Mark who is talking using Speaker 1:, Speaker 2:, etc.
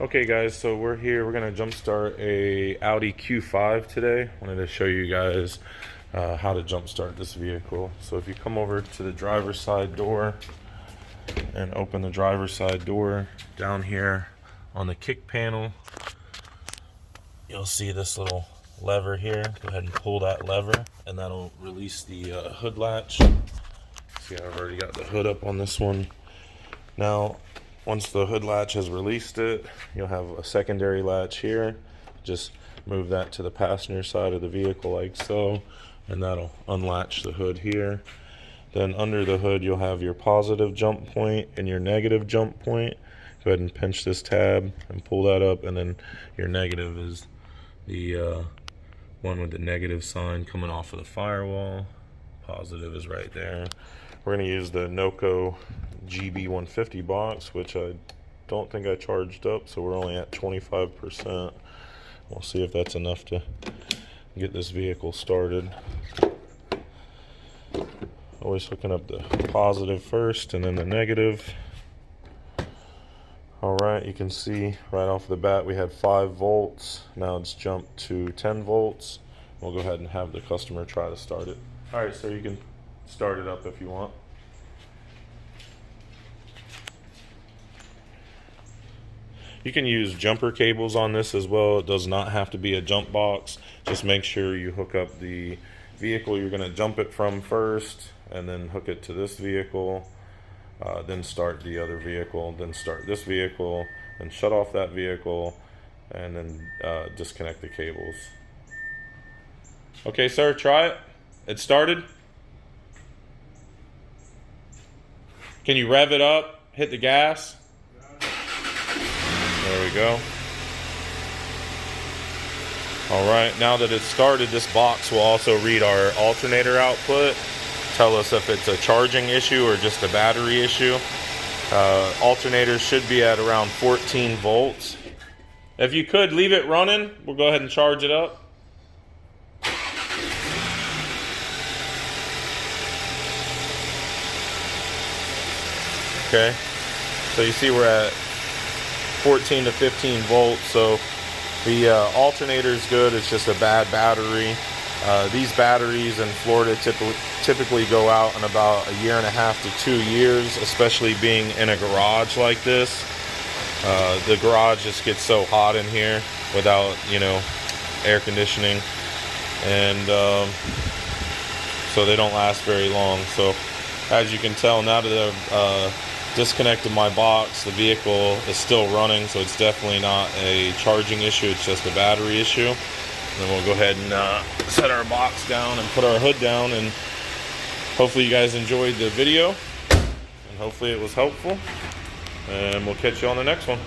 Speaker 1: Okay guys, so we're here, we're gonna jumpstart a Audi Q5 today. Wanted to show you guys how to jumpstart this vehicle. So if you come over to the driver's side door and open the driver's side door, down here on the kick panel, you'll see this little lever here. Go ahead and pull that lever and that'll release the hood latch. See, I've already got the hood up on this one. Now, once the hood latch has released it, you'll have a secondary latch here. Just move that to the passenger side of the vehicle like so, and that'll unlatch the hood here. Then under the hood, you'll have your positive jump point and your negative jump point. Go ahead and pinch this tab and pull that up, and then your negative is the one with the negative sign coming off of the firewall. Positive is right there. We're going to use the Noco GB150 box, which I don't think I charged up, so we're only at 25%. We'll see if that's enough to get this vehicle started. Always hooking up the positive first and then the negative. Alright, you can see right off the bat we had 5 volts. Now it's jumped to 10 volts. We'll go ahead and have the customer try to start it. Alright, so you can start it up if you want. You can use jumper cables on this as well. It does not have to be a jump box. Just make sure you hook up the vehicle you're going to jump it from first, and then hook it to this vehicle, then start the other vehicle, then start this vehicle, and shut off that vehicle, and then disconnect the cables. Okay, sir, try it. It started. Can you rev it up? Hit the gas. There we go. Alright, now that it's started, this box will also read our alternator output, tell us if it's a charging issue or just a battery issue. Alternators should be at around 14 volts. If you could leave it running, we'll go ahead and charge it up. Okay, so you see we're at 14 to 15 volts, so the alternator is good. It's just a bad battery. These batteries in Florida typically go out in about 1.5 to 2 years, especially being in a garage like this. The garage just gets so hot in here without, air conditioning, and so they don't last very long. So as you can tell, now that I've disconnected my box, the vehicle is still running, so it's definitely not a charging issue, it's just a battery issue. And then we'll go ahead and set our box down and put our hood down, and hopefully you guys enjoyed the video, and hopefully it was helpful, and we'll catch you on the next one.